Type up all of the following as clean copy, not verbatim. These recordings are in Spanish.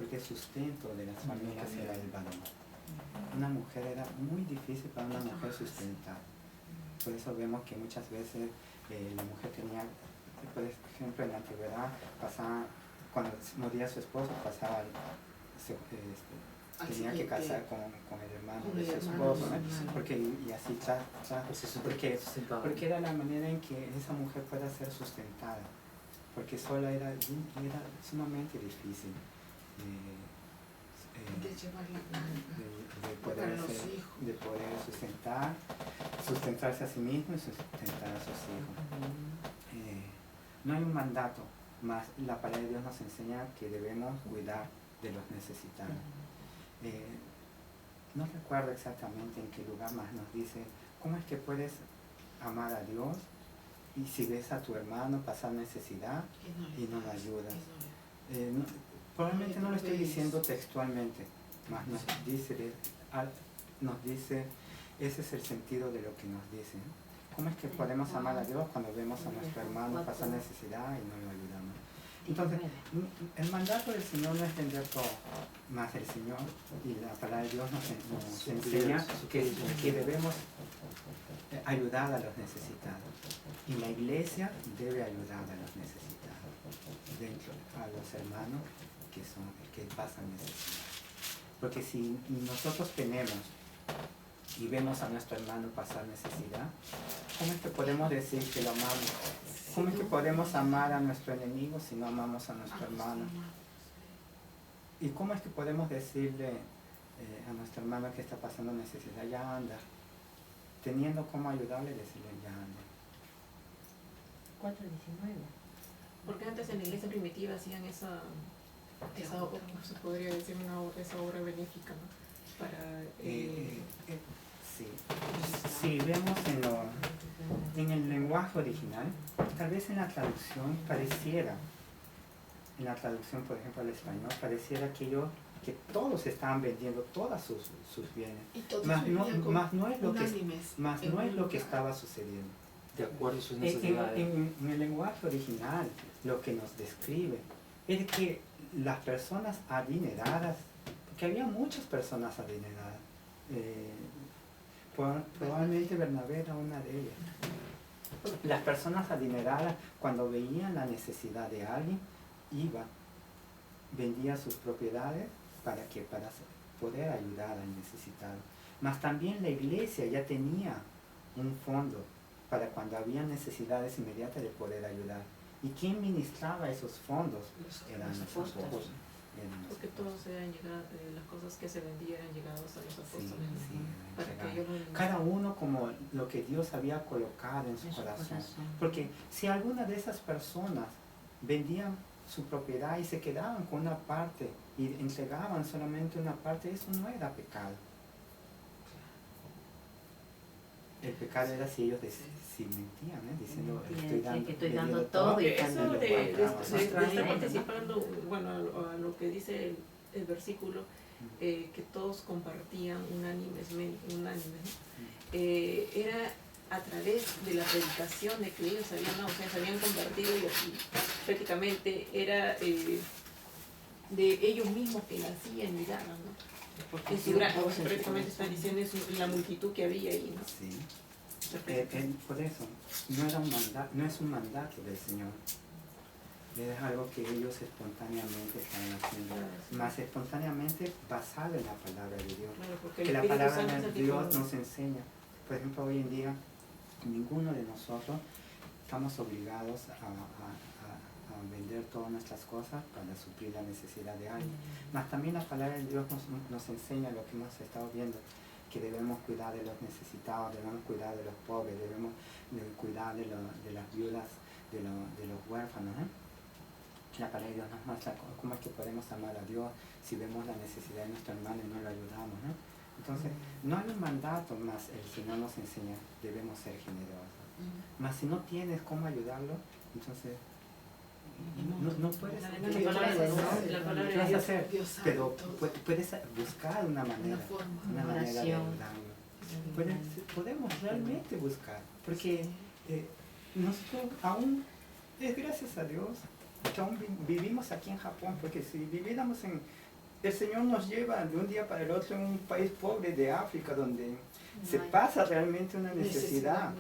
porque el sustento de las familias era el varón. Una mujer era muy difícil para una mujer sustentar. Por eso vemos que muchas veces la mujer tenía, por ejemplo, en la antigüedad, pasaba, cuando moría su esposo, pasaba, tenía que casar con el hermano de su esposo, ¿no? Porque, y así, porque era la manera en que esa mujer pueda ser sustentada, porque sola era sumamente difícil. De poder sustentarse a sí mismo y sustentar a sus hijos. No hay un mandato, más la palabra de Dios nos enseña que debemos cuidar de los necesitados. No recuerdo exactamente en qué lugar más nos dice cómo es que puedes amar a Dios y si ves a tu hermano pasar necesidad y no lo ayudas. Probablemente no lo estoy diciendo textualmente, más nos dice, ese es el sentido de lo que nos dice. ¿Cómo es que podemos amar a Dios cuando vemos a nuestro hermano pasar necesidad y no lo ayudamos? Entonces, el mandato del Señor no es vender todo, más el Señor y la palabra de Dios nos enseña que debemos ayudar a los necesitados. Y la iglesia debe ayudar a los necesitados, a los hermanos que pasan necesidad. Porque si nosotros tenemos y vemos a nuestro hermano pasar necesidad, ¿cómo es que podemos decir que lo amamos? ¿Cómo es que podemos amar a nuestro enemigo si no amamos a nuestro hermano? ¿Y cómo es que podemos decirle a nuestro hermano que está pasando necesidad, ya anda? Teniendo cómo ayudarle, decirle, ya anda. 4:19. Porque antes en la iglesia primitiva hacían esa se podría decir esa obra benéfica, ¿no? Para si vemos en el lenguaje original, tal vez en la traducción pareciera, en la traducción por ejemplo al español, pareciera que todos estaban vendiendo todas sus bienes, más no es lo que estaba sucediendo. De acuerdo a sus necesidades. En el lenguaje original, lo que nos describe es que las personas adineradas, porque había muchas personas adineradas, probablemente Bernabé era una de ellas. Las personas adineradas, cuando veían la necesidad de alguien, vendía sus propiedades para poder ayudar al necesitado. Mas también la iglesia ya tenía un fondo para cuando había necesidades inmediatas de poder ayudar. ¿Y quién ministraba esos fondos? Eran los apóstoles. Porque todos eran llegados, las cosas que se vendían eran llegados a los apóstoles. Cada uno como lo que Dios había colocado en su corazón. Porque si alguna de esas personas vendían su propiedad y se quedaban con una parte y entregaban solamente una parte, eso no era pecado. El pecado era si ellos mentían, diciendo estoy dando todo y eso está participando, bueno, a lo que dice el versículo, que todos compartían unánimes, ¿no? Era a través de la predicación de que ellos se habían convertido y así prácticamente era de ellos mismos que la hacían y daban, ¿no? Porque prácticamente están diciendo eso, la multitud que había ahí, ¿no? Sí. Por eso, no es un mandato del Señor. Es algo que ellos espontáneamente están haciendo, más espontáneamente basado en la palabra de Dios. Claro, que la palabra de Dios nos enseña. Por ejemplo, hoy en día, ninguno de nosotros estamos obligados a vender todas nuestras cosas para suplir la necesidad de alguien. Mas también la palabra de Dios nos enseña lo que hemos estado viendo, que debemos cuidar de los necesitados, debemos cuidar de los pobres, debemos cuidar de las viudas, de los huérfanos. La palabra de Dios nos muestra cómo es que podemos amar a Dios si vemos la necesidad de nuestro hermano y no lo ayudamos. Entonces, no hay un mandato, más el Señor nos enseña, debemos ser generosos. Mas si no tienes cómo ayudarlo, entonces no puedes. La palabra de Dios, hacer, pero puedes buscar una manera de ayudarlo. Podemos realmente buscar, porque nosotros aún, es gracias a Dios, que aún vivimos aquí en Japón, porque si viviéramos en... El Señor nos lleva de un día para el otro en un país pobre de África, donde se pasa realmente una necesidad.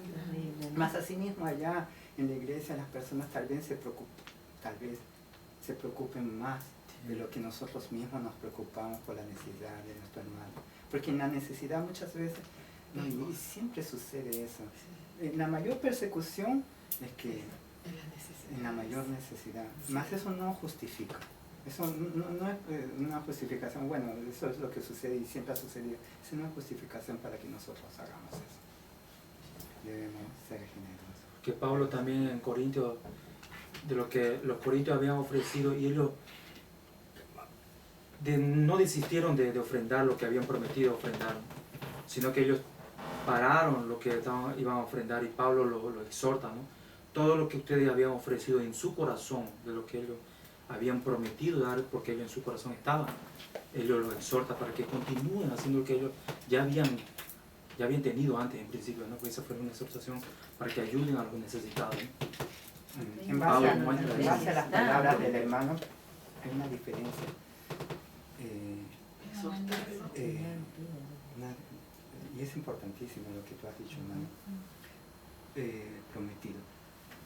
Más así mismo allá en la iglesia las personas tal vez se preocupen más de lo que nosotros mismos nos preocupamos por la necesidad de nuestro hermano. Porque en la necesidad muchas veces, y siempre sucede eso, en la mayor persecución es que en la mayor necesidad. Más eso no justifica. Eso no es una justificación, bueno, eso es lo que sucede y siempre ha sucedido. Es una justificación para que nosotros hagamos eso. Debemos ser generosos. Que Pablo también en Corintios, de lo que los corintios habían ofrecido, y ellos no desistieron de ofrendar lo que habían prometido ofrendar, sino que ellos pararon lo que iban a ofrendar, y Pablo lo exhorta, ¿no? Todo lo que ustedes habían ofrecido en su corazón, de lo que ellos habían prometido dar, porque ellos en su corazón estaban, ellos lo exhorta para que continúen haciendo lo que ellos ya habían tenido antes en principio, ¿no? Pues esa fue una exhortación para que ayuden a los necesitados, ¿no? En base a las palabras del hermano, hay una diferencia. Y es importantísimo lo que tú has dicho, hermano. Prometido.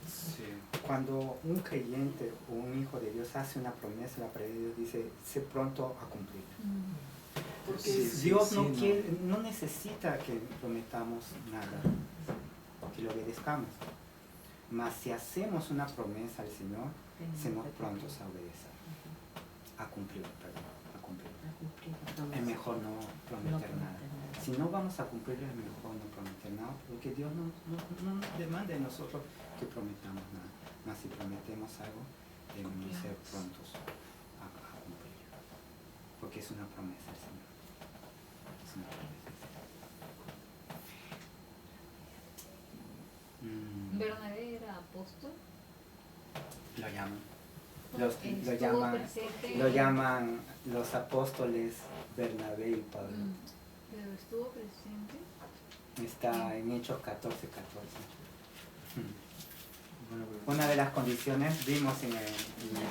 Sí. Cuando un creyente o un hijo de Dios hace una promesa, la palabra de Dios dice, sé pronto a cumplir. Porque Dios no necesita que prometamos nada, que lo obedezcamos. Mas si hacemos una promesa al Señor, seamos prontos a obedecer, a cumplir, a cumplir. Es mejor no prometer nada. Si no vamos a cumplir, es mejor no prometer nada, porque Dios no demanda de nosotros que prometamos nada. Mas si prometemos algo, debemos ser prontos a cumplir, porque es una promesa del Señor. Es una promesa del Señor. ¿Bernabé era apóstol? Lo llaman los apóstoles Bernabé y Pablo. ¿Pero estuvo presente? Está en Hechos 14:14. Una de las condiciones, vimos en el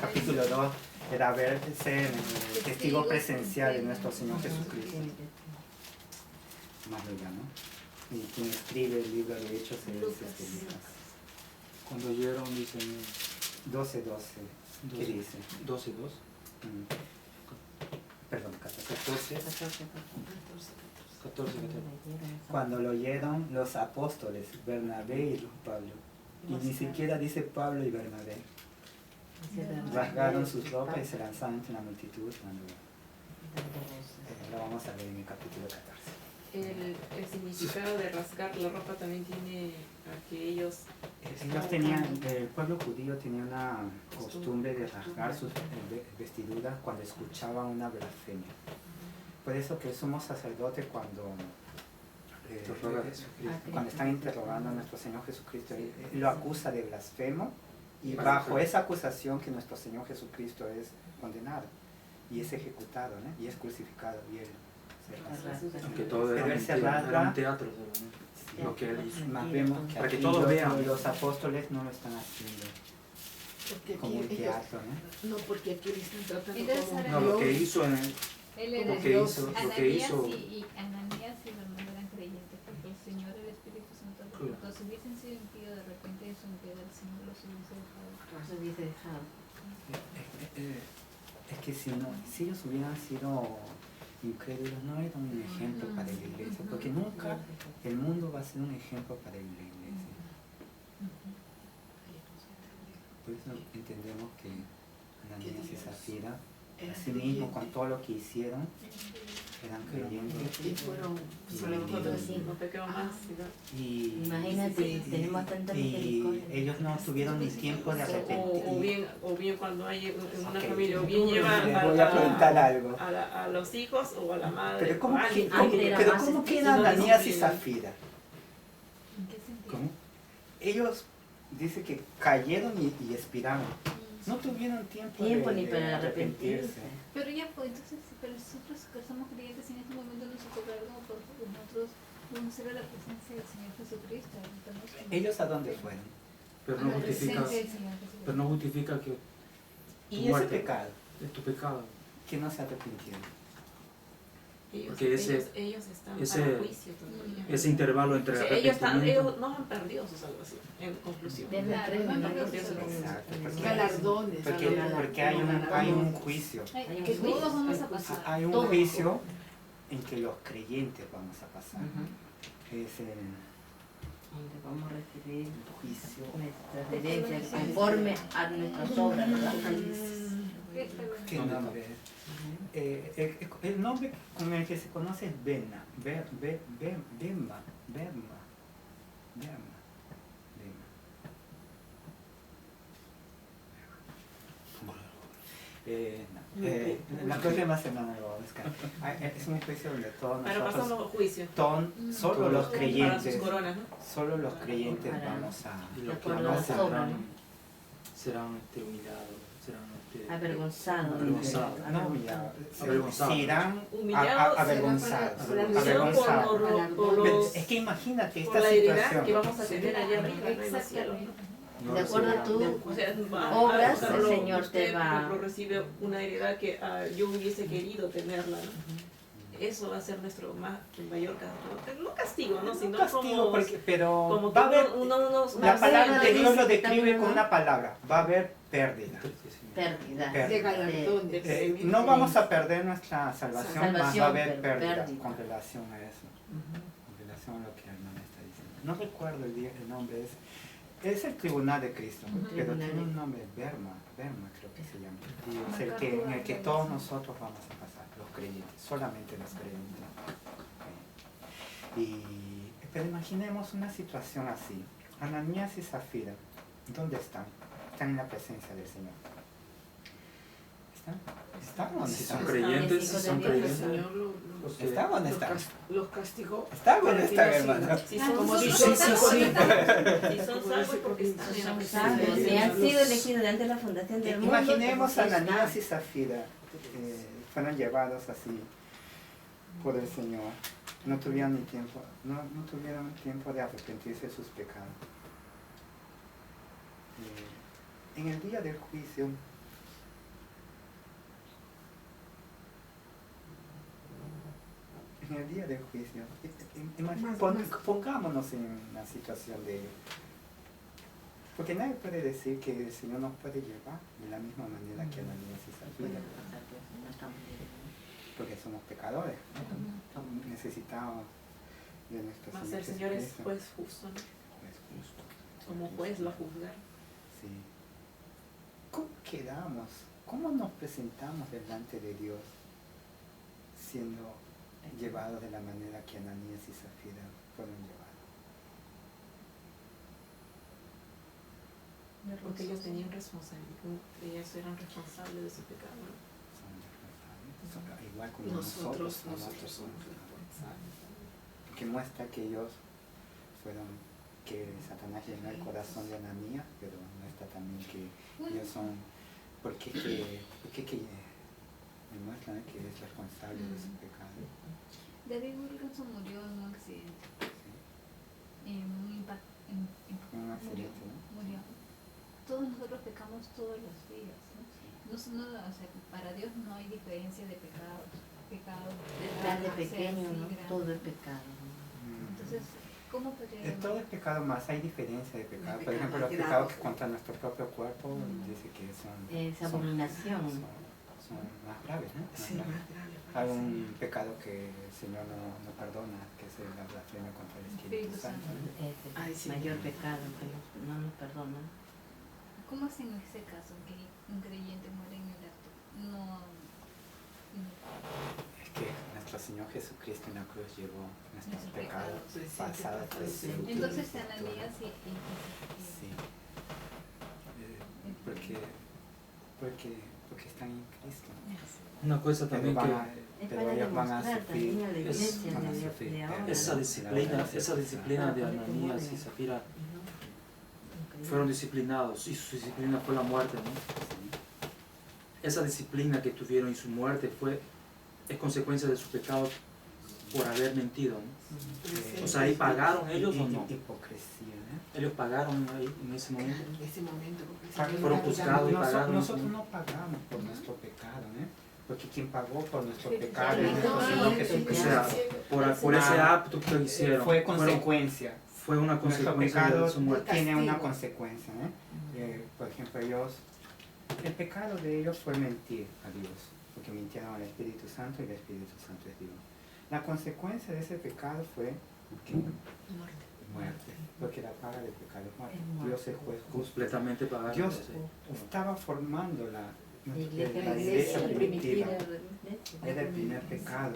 capítulo 2, era ser testigo presencial de nuestro Señor Jesucristo. Más lo llamo. Y quien escribe el libro de Hechos es Lucas. Cuando oyeron, dicen 12:12. ¿Qué dice? 12:2. Perdón, 14. 14. Cuando lo oyeron los apóstoles, Bernabé y Pablo. Y ni siquiera dice Pablo y Bernabé. Rasgaron sus ropas y se lanzaron entre la multitud. Lo vamos a ver en el capítulo 14. El significado de rasgar la ropa también tiene a que ellos tenían, el pueblo judío tenía una costumbre de rasgar sus vestiduras cuando escuchaban una blasfemia. Por eso que el sumo sacerdote cuando están interrogando a nuestro Señor Jesucristo, él lo acusa de blasfemo, y bajo esa acusación que nuestro Señor Jesucristo es condenado y es ejecutado, ¿no? Y es crucificado, y él aunque todo era un teatro, ¿no? Lo que él hizo. Más vemos que para que todos vean. Los apóstoles no lo están haciendo como un teatro, ¿no? No, porque aquí le están tratando como... No, lo que hizo en el... Ananías y Bernabé eran creyentes, porque el Señor, el Espíritu Santo, entonces hubiesen sido impíos de repente eso impide al Señor los hubiese dejado. Es que si ellos hubieran sido incrédulos, no era un ejemplo para la iglesia, porque nunca el mundo va a ser un ejemplo para la iglesia. Por eso entendemos que Ananías y Zafira, así mismo con todo lo que hicieron, eran creyentes. Y fueron, no pecado más. Imagínate, tenemos tanta misericordia. Y ellos no tuvieron ni tiempo de arrepentir. O bien cuando hay una familia, o bien llevan voy a preguntar algo. A los hijos o a la madre. Pero ¿cómo quedan Ananías y Zafira? ¿En qué sentido? ¿Cómo? Ellos dice que cayeron y expiraron. No tuvieron tiempo ni para arrepentirse. Pero ya pues, entonces, pero nosotros que somos creyentes en este momento nos cobraron por nosotros conocer la presencia del Señor Jesucristo. ¿Ellos a dónde fueron? Pero no justifica que Y ese muerte. pecado, Es tu pecado. que no se arrepintieron. Porque ellos están ese- para juicio todavía. Ese intervalo entre O sea, ellos arrepentimiento. no han perdido su salvación, en conclusión. Desde Claro, tres no, no, minutos no, Exacto, porque- Galardones. Porque hay un juicio. Hay un Que juicio. todos vamos a pasar. Hay un Todo. juicio en que los creyentes vamos a pasar. Ujú. Es el Donde vamos a recibir juicio. nuestras herencias conforme a nuestras obras, ¿verdad? ¿Qué nombre es? El nombre con el que se conoce es Bema. La próxima semana lo voy a buscar. Es un juicio donde todos Para pasar nosotros, los juicios. solo los Para creyentes, sus coronas, ¿no? solo los creyentes Para- vamos a... Y los que Por no las serán, obras. serán humillados, serán Avergonzados. Avergonzados. No humillados, Avergonzados. se irán Humillados, avergonzados. Avergonzados por los- Es que imagínate por esta la heredad que situación. vamos a tener allá arriba, ¿no? En los cielos, ¿no? No De acuerdo a recibirán. tu O sea, obras, por el ejemplo, Señor usted, te por va... ejemplo, recibe una heredad que yo hubiese querido tenerla, ¿no? Eso va a ser nuestro mayor castigo. No castigo, ¿no? Sino Castigo, como, pero como va a haber, unos la palabra de Dios lo dice describe también, con ¿no? una palabra, va a haber pérdida. pérdida. De galardones. No vamos a perder nuestra salvación, más va a Salvación, haber pero pérdida pérdida. con relación a eso, con relación a lo que la hermana está diciendo. No recuerdo el nombre, es el Tribunal de Cristo, pero Tribunal tiene de- un nombre, Berma creo que se llama. Dios. Es el que, en el que todos nosotros vamos a pasar, los creyentes, solamente los creyentes. Pero imaginemos una situación así. Ananías y Zafira, ¿dónde están? Están en la presencia del Señor. ¿Están o no Si están? son creyentes, si Hijos de son Dios, creyentes. Señor porque- ¿Están o no están? los castigó. ¿Están o no para que están, no hermano? Si Ah, son Como nosotros dice estamos sí, ahorita. Si son salvos porque están en la Son presencia sabios de y Dios. han sido elegidos de antes de la fundación del mundo. Imaginemos a pues, ahí Ananías está. y Zafira, fueron llevados así por el Señor. No tuvieron ni tiempo, no tuvieron tiempo de arrepentirse de sus pecados. En el día del juicio, pongámonos en la situación de ellos. Porque nadie puede decir que el Señor nos puede llevar de la misma manera que Ananías y Zafira, No estamos libres, porque somos pecadores, ¿no? Necesitamos de nuestro Más Señor el Señor es Jesucristo. juez justo, ¿no? Pues justo. Como juez lo juzgar. Sí. ¿Cómo quedamos? ¿Cómo nos presentamos delante de Dios siendo llevados de la manera que Ananías y Zafira fueron llevados? Porque ellos tenían responsabilidad, ellos eran responsables de su pecado, ¿no? Son responsables. Igual como Nosotros nosotros somos somos responsables. que muestra que ellos fueron, que Satanás llenó el corazón de Ananías, pero muestra también que ellos son, porque demuestran que es responsable de su pecado. David Wilkinson murió en un accidente, ¿Sí? en un impacto, Un accidente, ¿no? murió. Todos nosotros pecamos todos los días, ¿no? O sea, para Dios no hay diferencia de pecados. Grande, pequeño, ¿no? grande. Todo es pecado. Entonces, ¿cómo podría En todo el pecado más hay diferencia de pecado. Por pecado ejemplo, los grave. pecados que contra nuestro propio cuerpo dice que son Abominación. son más graves, ¿no? Más Sí, graves. más grave Hay parece. un pecado que el Señor no perdona, que es la blasfemia contra el Espíritu Espíritu Santo. Santo. Es el Ay, sí. mayor pecado que no nos perdona. ¿Cómo es en ese caso que un creyente muere en el acto? Es que nuestro Señor Jesucristo en la cruz llevó nuestros Nuestros pecados pecados. pasados, presentes. Entonces, y Ananías futuros. Sí. Porque están en Cristo. Una cosa Pero, también Es pero para ellos van a demostrar sufrir. también a la iglesia van a de sufrir ahora. que esa disciplina de Ananías y Zafira fueron disciplinados y su disciplina fue la muerte, ¿no? Esa disciplina que tuvieron y su muerte es consecuencia de su pecado por haber mentido, ¿no? O sea, ¿ahí pagaron ellos o no? Hipocresía, ¿eh? Ellos pagaron ahí en ese momento. En ese momento, porque Fueron juzgados y pagaron. Nosotros no pagamos por nuestro pecado, ¿eh? Porque quien pagó por nuestro Sí, pecado sí, es nuestro sí, Señor sí, Jesucristo. O sea, por ese acto que hicieron. Fue consecuencia. Fue una Nuestro consecuencia pecado de su muerte. tiene una consecuencia, ¿eh? Por ejemplo, el pecado de ellos fue mentir a Dios, porque mintieron al Espíritu Santo y el Espíritu Santo es Dios. La consecuencia de ese pecado fue ¿qué? Muerte, porque la paga del pecado es muerte. Dios es juez justo. Completamente pagaron. Dios Sí. estaba formando la iglesia iglesia primitiva. primitiva. Era el primer pecado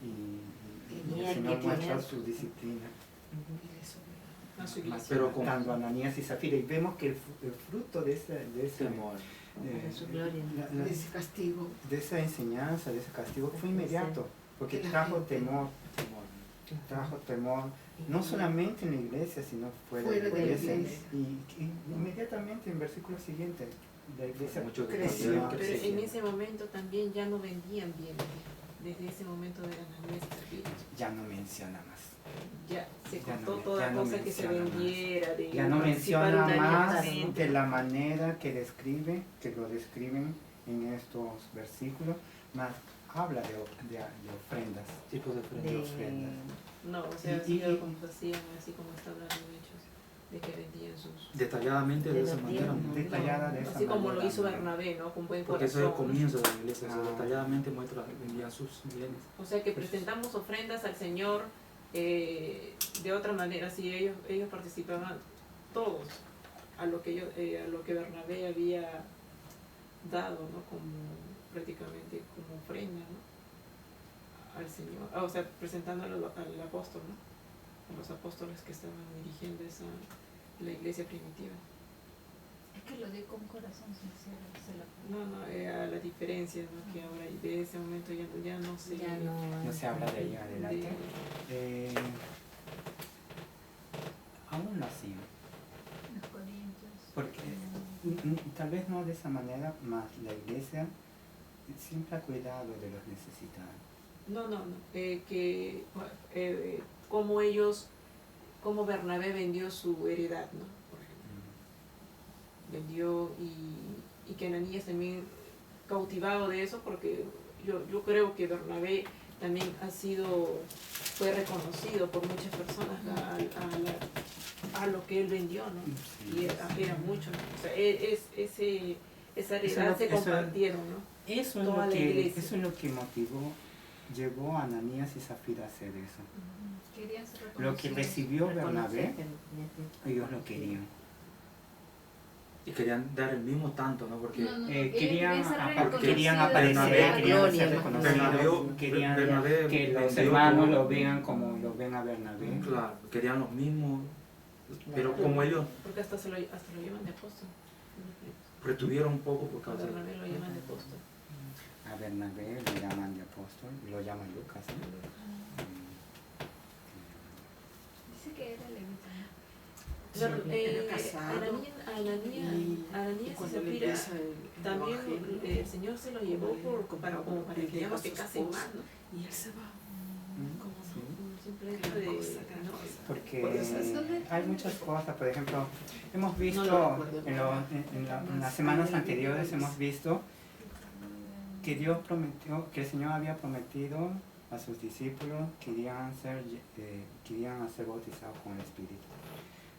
y Tenía el Señor que muestra tener- su disciplina. A su iglesia. Pero con Matando a Ananías y Zafira, y vemos que el fruto de ese temor. Para su gloria. la- ese castigo. de esa enseñanza, de ese castigo, fue inmediato, porque Que la trajo gente- temor, no solamente en la iglesia, sino fuera de la Fuera de la iglesia. iglesia. Y inmediatamente en versículo siguiente, la iglesia Muchos creció, cambiaron. Pero creció. en ese momento también ya no vendían bien. Desde ese momento de Ananías y Zafira. Ya no menciona más. Ya se Ya cortó no- toda ya no cosa que se menciona más. vendiera. De Ya no participar menciona más unánimamente. de la manera que lo describen en estos versículos, más habla de ofrendas. Tipos de ofrendas. ofrendas. No, o sea, Y- así y- como hacían, así como está hablando de Hechos, de que vendían sus... Detalladamente de esa De los manera. diezmos. Detallada de esa Así como manera, lo hizo ¿no? Bernabé, ¿no? Con buen Porque eso es el corazón. comienzo de la iglesia. O sea, Ah. detalladamente muestra, vendían sus bienes. O sea que presentamos ofrendas al Señor de otra manera, si ellos participaban todos a lo que Bernabé había dado, ¿no? Como prácticamente como ofrenda, ¿no? Al Señor, o sea, presentándolo al apóstol, ¿no? A los apóstoles que estaban dirigiendo la iglesia primitiva. Es que lo di con corazón sincero. No, a la diferencia, ¿no? Que ahora de ese momento ya no se... Ya No se habla de ahí en adelante. Aún lo hacían, Los corintios. porque tal vez no de esa manera, más la iglesia siempre ha cuidado de los necesitados. No. Como Bernabé vendió su heredad, ¿no? Por ejemplo. Vendió y que Ananías también cautivado de eso, porque yo creo que Bernabé también fue reconocido por muchas personas a lo que él vendió, ¿no? Sí. Y era mucho, ¿no? O sea, esa heredad Eso- se eso- compartieron, ¿no? Eso Toda la iglesia. es lo que llevó a Ananías y Zafira a hacer eso. Querían ser Lo que reconocidos. recibió Bernabé, Reconocer que- ellos lo querían. Y querían dar el mismo tanto, ¿no? Porque No, Querían, querían ser querían reconocidos. aparecer, Bernabé- querían ser Gloria. reconocidos, querían Bernabé que los vendió hermanos todo. lo vean como lo ven a Bernabé. Claro, querían los mismos, pero como ellos Porque hasta lo llaman de apóstol. retuvieron un poco por A causa de... Bernabé lo llaman de apóstol. A Bernabé lo llaman de apóstol, lo llaman Lucas. Dice que era levita, ¿no? Era casado. Ananías y cuando le Zafira empieza el también evangelio, el Señor se lo llevó como para que ya no se casen más, ¿no? y él se va. Como Sí. un simple hecho de... ¿no? Porque Por eso hay muchas cosas, por ejemplo, hemos visto No lo recuerdo. en las semanas anteriores hemos visto que Dios prometió, que el Señor había prometido a sus discípulos que iban a ser bautizados con el Espíritu.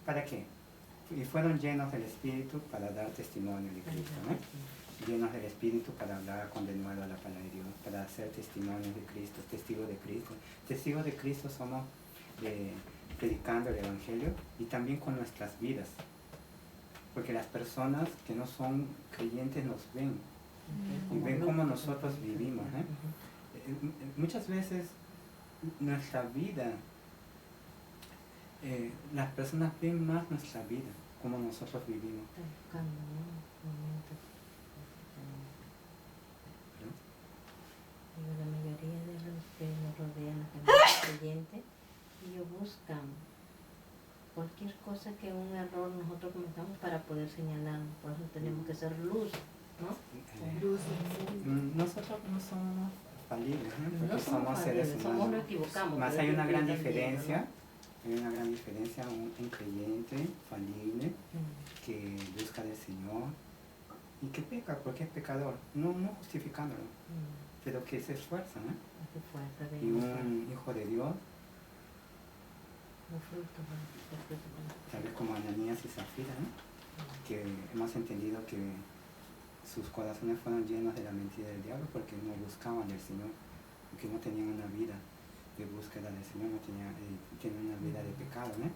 ¿Para qué? Y fueron llenos del Espíritu para dar testimonio de Cristo, ¿no? Llenos del Espíritu para hablar con denuedo a la palabra de Dios, para hacer testimonios de Cristo, testigos de Cristo. Testigos de Cristo somos predicando el Evangelio y también con nuestras vidas. Porque las personas que no son creyentes nos ven y ven cómo nosotros vivimos. Muchas veces nuestra vida, las personas ven más nuestra vida, cómo nosotros vivimos. Está buscando, ¿no? Momentos. Digo, la mayoría de los que nos rodean, la gente creyente, ellos buscan cualquier cosa que un error nosotros cometamos para poder señalar. Por eso tenemos que ser luz, ¿no? Nosotros no somos falibles, ¿no? Porque No somos seres falibles, humanos. nos equivocamos. Más pero hay una Dios gran también, diferencia, ¿no? hay una gran diferencia, un creyente falible Mm. que busca del Señor y que peca porque es pecador, no justificándolo, Mm. pero que se esfuerza, ¿no? Hace fuerza de Y un hijo de Dios, los frutos, los frutos. tal vez como Ananías y Zafira, ¿no? Que hemos entendido que sus corazones fueron llenos de la mentira del diablo porque no buscaban del Señor, porque no tenían una vida de búsqueda del Señor, no tenían una vida de pecado, ¿no?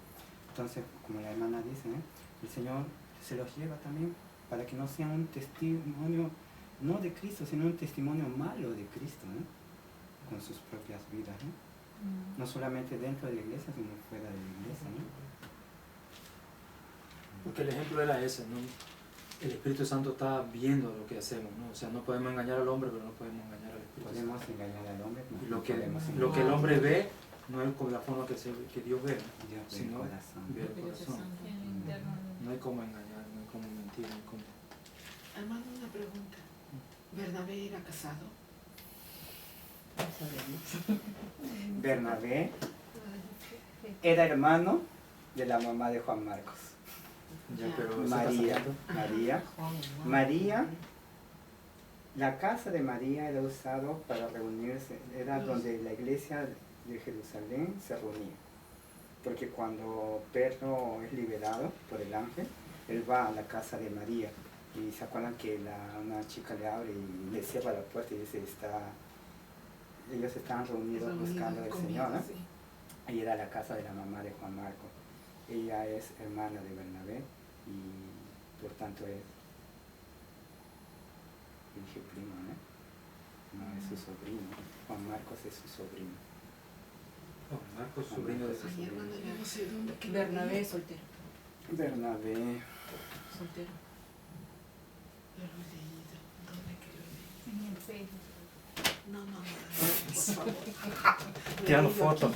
Entonces, como la hermana dice, ¿no? El Señor se los lleva también para que no sea un testimonio, no de Cristo, sino un testimonio malo de Cristo, ¿no? Con sus propias vidas, ¿no? No solamente dentro de la iglesia, sino fuera de la iglesia, ¿no? Porque el ejemplo era ese, ¿no? El Espíritu Santo está viendo lo que hacemos, ¿no? O sea, no podemos engañar al hombre, pero no podemos engañar al Espíritu Podemos Santo. engañar al hombre, Y no podemos lo que el engañar hombre ve no es con la forma que Dios ve, a Dios del sino corazón. ve el corazón. En lo interno. No hay cómo engañar, no hay cómo mentir, no hay cómo... Hermano, una pregunta. ¿Bernabé era casado? No sabemos. Bernabé era hermano de la mamá de Juan Marcos, Ya, pero ese María. casamiento- María, la casa de María era usado para reunirse, era donde la iglesia de Jerusalén se reunía. Porque cuando Pedro es liberado por el ángel, él va a la casa de María. Y se acuerdan que una chica le abre y le cierra la puerta y dice, ellos estaban reunidos buscando al Señor, ¿no? Sí. Ahí era la casa de la mamá de Juan Marcos. Ella es hermana de Bernabé y por tanto es, dije primo, ¿no? No es su sobrino. Juan Marcos es su sobrino. Oh, Marcos, sobrino de Ay, hermano, yo no sé dónde. que lo Bernabé leí. soltero. Bernabé, Soltero. Yo lo he leído. ¿Dónde que lo leí? En el Facebook. No, por favor. Tirando fotos.